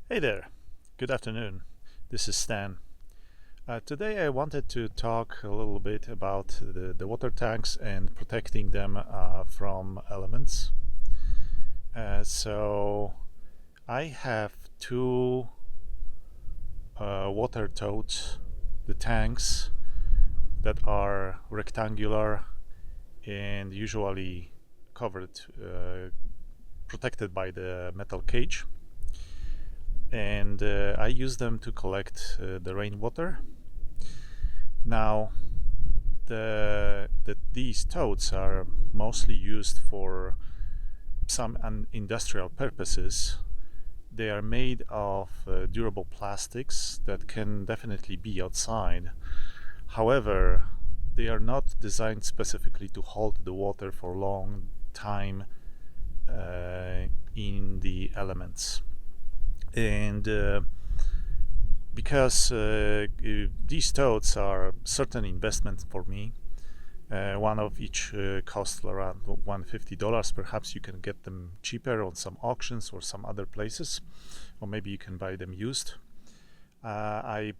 Hey there, good afternoon. This is Stan. Today I wanted to talk a little bit about the water tanks and protecting them from elements. So I have two water totes, the tanks that are rectangular and usually covered, protected by the metal cage. And I use them to collect the rainwater. Now, these totes are mostly used for some industrial purposes. They are made of durable plastics that can definitely be outside. However, they are not designed specifically to hold the water for a long time in the elements. And because these totes are certain investment for me, one of each costs around $150. Perhaps you can get them cheaper on some auctions or some other places, or maybe you can buy them used. I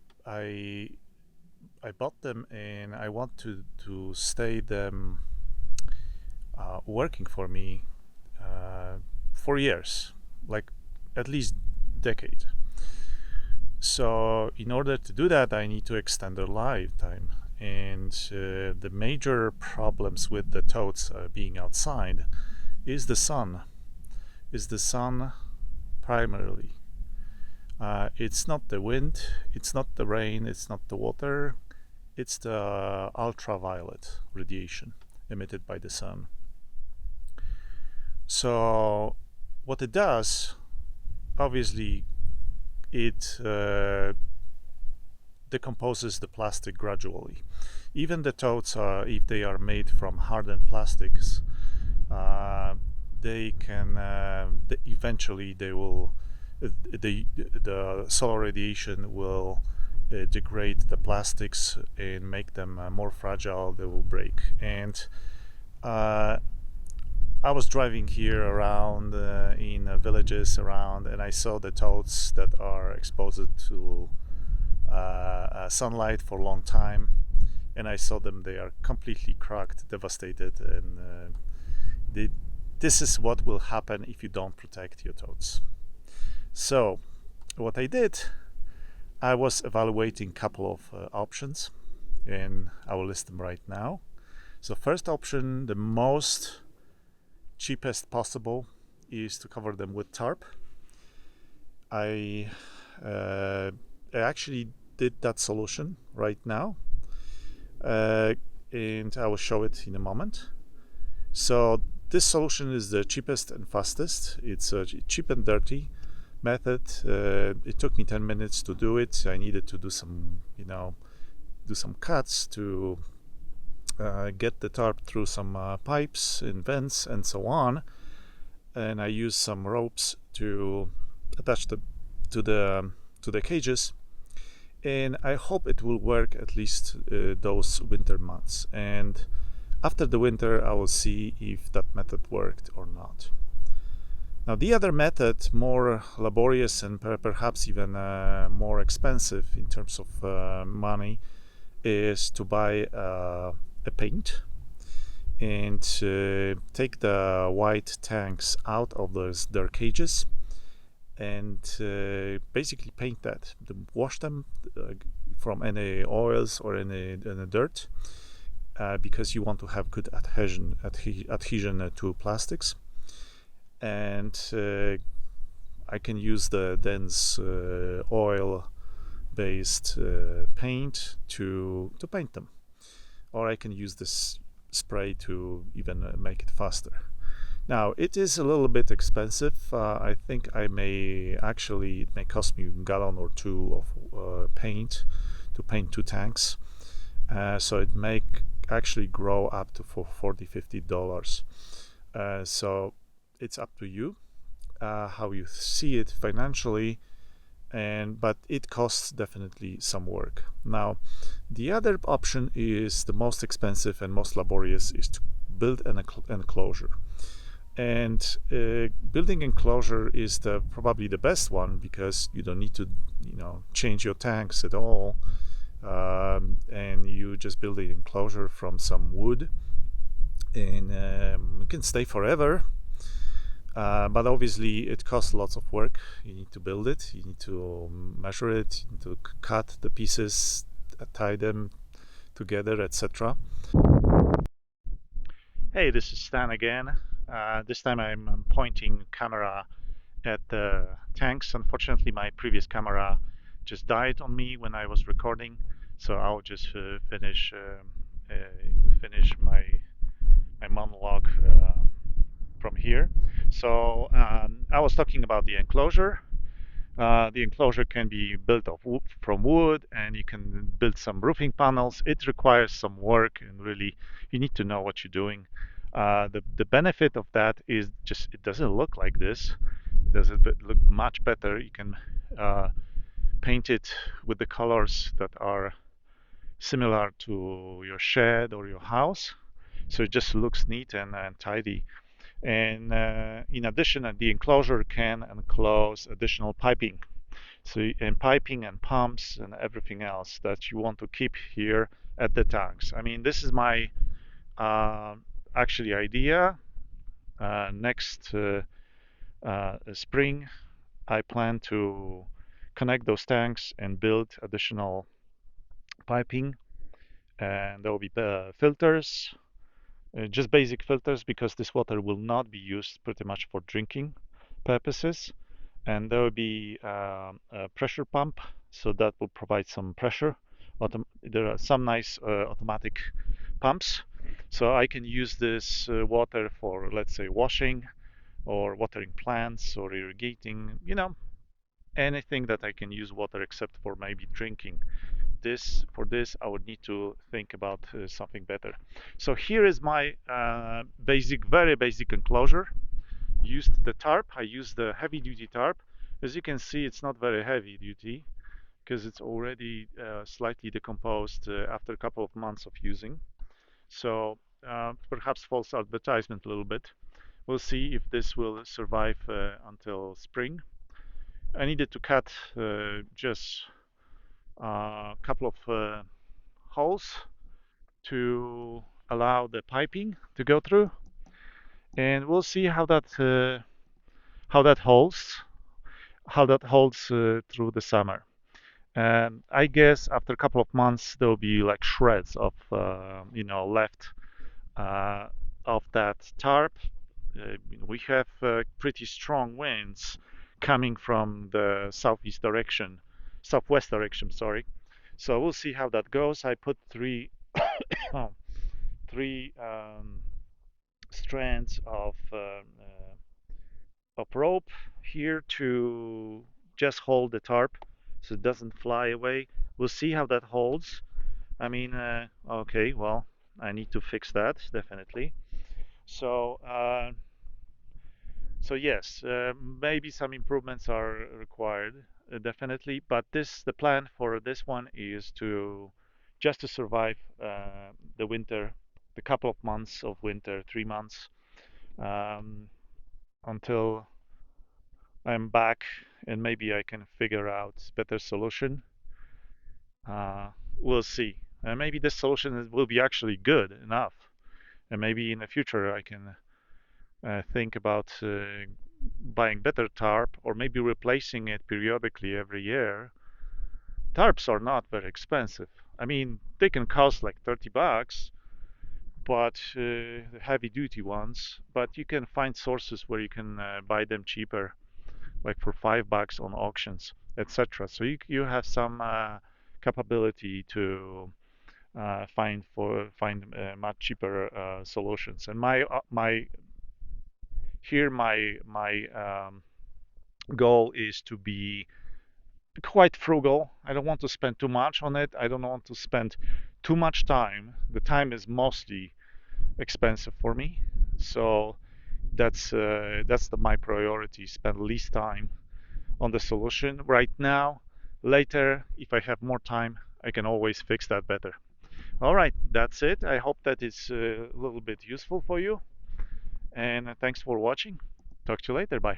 bought them and I want to stay them working for me for years, like at least decade. So in order to do that, I need to extend their lifetime. And the major problems with the totes being outside is the sun. Is the sun primarily. It's not the wind, it's not the rain, it's not the water, it's the ultraviolet radiation emitted by the sun. So what it does, obviously, it decomposes the plastic gradually. Even the totes, if they are made from hardened plastics, they can eventually they will the solar radiation will degrade the plastics and make them more fragile. They will break. And I was driving here around in villages around, and I saw the toads that are exposed to sunlight for a long time, and I saw them. They are completely cracked, devastated, and this is what will happen if you don't protect your toads. So, what I did, I was evaluating a couple of options, and I will list them right now. So, first option, the most cheapest possible, is to cover them with tarp. I actually did that solution right now, and I will show it in a moment. So this solution is the cheapest and fastest. It's a cheap and dirty method. It took me 10 minutes to do it. I needed to do some cuts to get the tarp through some pipes and vents and so on, and I used some ropes to attach to the cages, and I hope it will work at least those winter months, and after the winter I will see if that method worked or not. Now the other method, more laborious and perhaps even more expensive in terms of money, is to buy a paint and take the white tanks out of their cages and basically paint that, wash them from any oils or any dirt, because you want to have good adhesion to plastics. And I can use the dense oil based paint to paint them, or I can use this spray to even make it faster. Now it is a little bit expensive. I think it may cost me a gallon or two of paint to paint two tanks, so it may actually grow up to for $40-50. So it's up to you how you see it financially, but it costs definitely some work. Now the other option is the most expensive and most laborious, is to build an enclosure. And building enclosure is probably the best one because you don't need to, change your tanks at all, and you just build the enclosure from some wood, and it can stay forever. But obviously, it costs lots of work. You need to build it, you need to measure it, you need to cut the pieces, tie them together, etc. Hey, this is Stan again. This time I'm pointing camera at the tanks. Unfortunately, my previous camera just died on me when I was recording, so I'll just finish my monologue from here. So I was talking about the enclosure. The enclosure can be built from wood, and you can build some roofing panels. It requires some work, and really, you need to know what you're doing. The benefit of that is just it doesn't look like this. It does look much better. You can uh, paint it with the colors that are similar to your shed or your house, so it just looks neat and tidy. And in addition, the enclosure can enclose additional piping. So, and piping and pumps and everything else that you want to keep here at the tanks. I mean, this is my uh, actually idea. Next spring, I plan to connect those tanks and build additional piping, and there will be filters, just basic filters, because this water will not be used pretty much for drinking purposes. And there will be a pressure pump, so that will provide some pressure. There are some nice automatic pumps, so I can use this water for, let's say, washing or watering plants or irrigating, anything that I can use water except for maybe drinking. For this I would need to think about something better. So here is my very basic enclosure. Used the tarp. I used the heavy duty tarp. As you can see, it's not very heavy duty because it's already slightly decomposed after a couple of months of using. So perhaps false advertisement a little bit. We'll see if this will survive until spring. I needed to cut just a couple of holes to allow the piping to go through, and we'll see how that holds through the summer. And I guess after a couple of months there will be like shreds of left uh, of that tarp. We have pretty strong winds coming from the southwest direction, sorry. So we'll see how that goes. I put three strands of rope here to just hold the tarp so it doesn't fly away. We'll see how that holds. I mean, okay, well, I need to fix that definitely. So, so yes, maybe some improvements are required, definitely. But the plan for this one is to just to survive the winter, the couple of months of winter, 3 months, um, until I'm back, and maybe I can figure out better solution. Uh, we'll see. Maybe this solution will be actually good enough, and maybe in the future I can think about buying better tarp, or maybe replacing it periodically every year. Tarps are not very expensive. I mean, they can cost like $30, but heavy duty ones. But you can find sources where you can buy them cheaper, like for $5 on auctions, etc. So you have some capability to find much cheaper solutions. And my goal is to be quite frugal. I don't want to spend too much on it. I don't want to spend too much time. The time is mostly expensive for me, so that's my priority. Spend least time on the solution right now. Later, if I have more time, I can always fix that better. All right, that's it. I hope that is a little bit useful for you. And thanks for watching. Talk to you later. Bye.